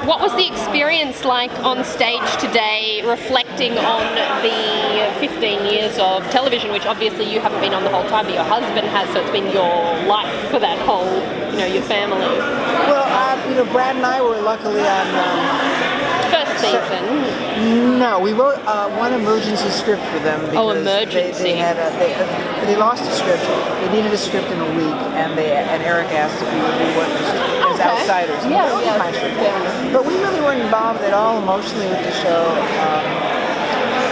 What was the experience like on stage today, reflecting on the 15 years of television, which obviously you haven't been on the whole time, but your husband has, so it's been your life for that whole, your family. Well, Brad and I were luckily on first season. No, we wrote one emergency script for them because emergency. they lost a script. They needed a script in a week, and Eric asked if we would do one as outsiders. Yeah. But we really weren't involved at all emotionally with the show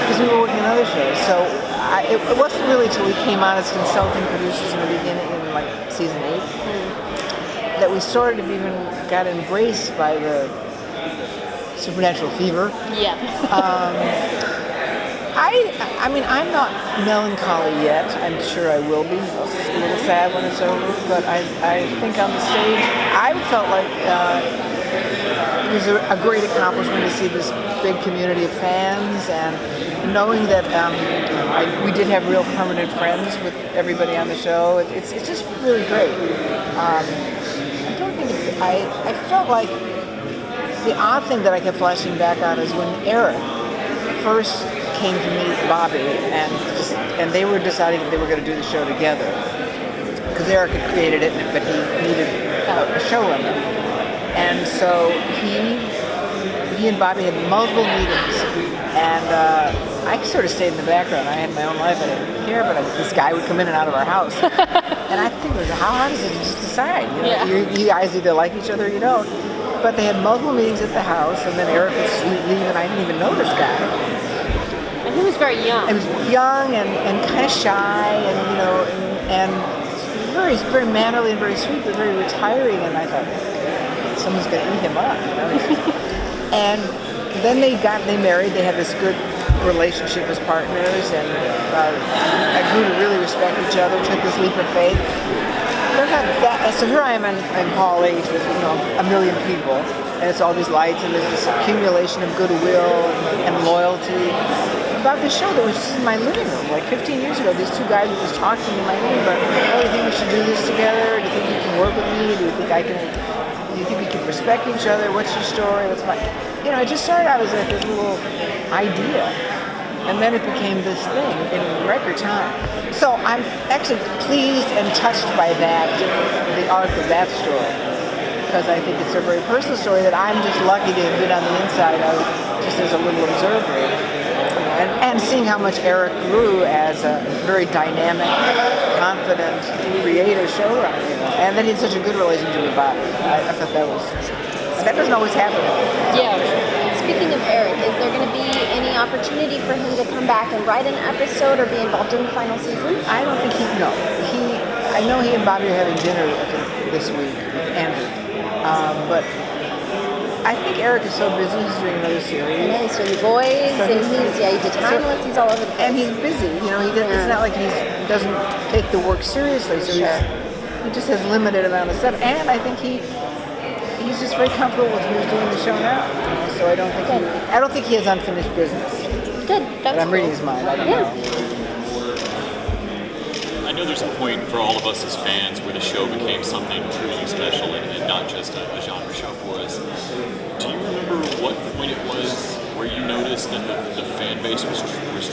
because we were working on other shows. So it wasn't really until we came on as consulting producers in the beginning, in like season 8, that we sort of even got embraced by the supernatural fever. Yeah. I'm not melancholy yet. I'm sure I will be. A little sad when it's over. But I think on the stage, I felt like it was a great accomplishment to see this big community of fans, and knowing that we did have real permanent friends with everybody on the show. It's just really great. I felt like the odd thing that I kept flashing back on is when Eric first came to meet Bobby, and they were deciding if they were going to do the show together, because Eric had created it, but he needed a showrunner, and so he and Bobby had multiple meetings, and I sort of stayed in the background. I had my own life, I didn't care, but this guy would come in and out of our house, and I think, how hard is it to just decide? You guys either like each other or you don't. But they had multiple meetings at the house, and then Eric would leave, and I didn't even know this guy. And he was very young. He was young and kind of shy, and very, very mannerly and very sweet, but very retiring. And I thought, someone's going to eat him up. And then they married. They had this good relationship as partners, and I grew to really respect each other. Took this leap of faith. So here I am in Hall H with a million people, and it's all these lights, and there's this accumulation of goodwill and loyalty about this show that was just in my living room. Like 15 years ago, these two guys were just talking in my room about, do you think we should do this together? Do you think you can work with me? Do you think we can respect each other? What's your story? What's my... it just started out as like this little idea. And then it became this thing in record time. So I'm actually pleased and touched by the arc of that story, because I think it's a very personal story that I'm just lucky to have been on the inside of, just as a little observer. And seeing how much Eric grew as a very dynamic, confident, creative showrunner, and that he had such a good relationship with Bobby. I thought that doesn't always happen. Yeah. Speaking of Eric, is there going to be any opportunity for him to come back and write an episode or be involved in the final season? I don't think I know he and Bobby are having dinner this week with Andrew, but I think Eric is so busy. He's doing another series. Yeah, he's doing The Boys, so he did Timeless. He's all over the place. And he's busy. It's not like he doesn't take the work seriously. So he just has limited amount of stuff. And I think he's just very comfortable with who's doing the show now. So I don't think he has unfinished business. Good. But I'm reading his mind. I don't know. I know there's a point for all of us as fans where the show became something truly special and not just a genre show for us. Do you remember what point it was where you noticed that the fan base was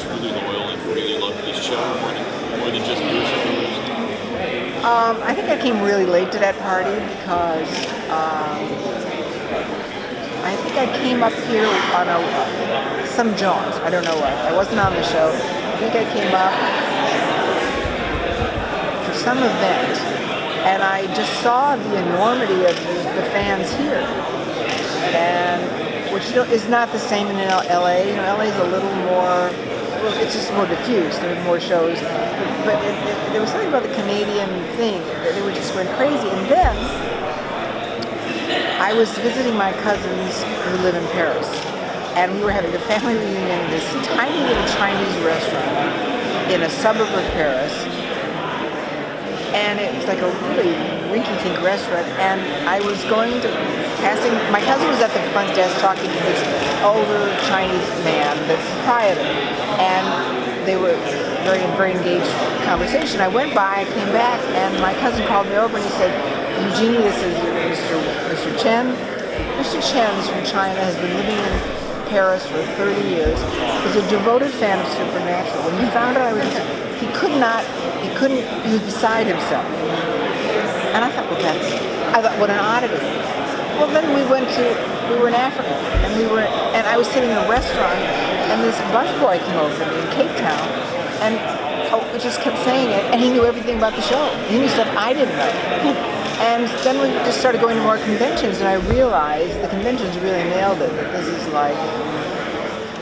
truly loyal and really loved this show more than just viewership? I think I came really late to that party because I think I came up here on some jaunt. I don't know what. I wasn't on the show. I think I came up for some event, and I just saw the enormity of the fans here, and which is not the same in LA. LA is a little more. Well, it's just more diffuse. There are more shows, but there was something about the Canadian thing that they were just went crazy. And then I was visiting my cousins who live in Paris, and we were having a family reunion in this tiny little Chinese restaurant in a suburb of Paris, and it was like a really rinky-dink restaurant. And I was passing. My cousin was at the front desk talking to this older Chinese man, the proprietor, and they were very, very engaged conversation. I went by, I came back, and my cousin called me over and he said, "Eugenie, this is Mr. Chen, Mr. Chen's from China has been living in Paris for 30 years. He's a devoted fan of Supernatural. When he found out he was beside himself. And I thought, what an oddity. Well, then we were in Africa, and I was sitting in a restaurant, and this busboy came over to me in Cape Town, and I just kept saying it, and he knew everything about the show. He knew stuff I didn't know. And then we just started going to more conventions, and I realized the conventions really nailed it. That this is like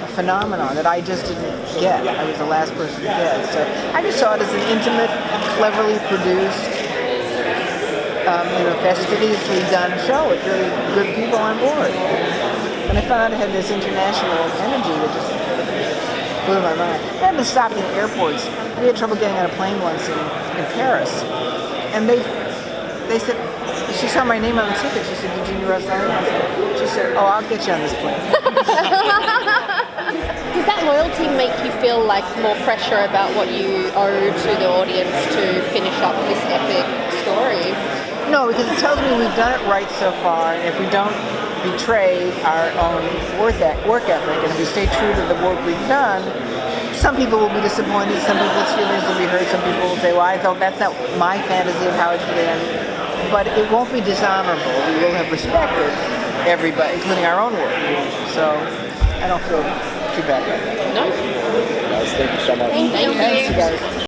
a phenomenon that I just didn't get. I was the last person to get. So I just saw it as an intimate, cleverly produced, fastidiously done show with really good people on board. And I found out it had this international energy that just blew my mind. I haven't stopped in airports. We had trouble getting on a plane once in Paris, and they said, she saw my name on the ticket. She said, Eugenie Ross-Leming. She said, oh, I'll get you on this plane. Does that loyalty make you feel like more pressure about what you owe to the audience to finish up this epic story? No, because it tells me we've done it right so far, and if we don't betray our own work ethic, and if we stay true to the work we've done, some people will be disappointed, some people's feelings will be hurt, some people will say, well, I thought that's not my fantasy of how it should end. But it won't be dishonorable. We will have respected everybody, including our own work. So I don't feel too bad about that. No. Guys, thank you so much. Thank you. Thanks, you guys.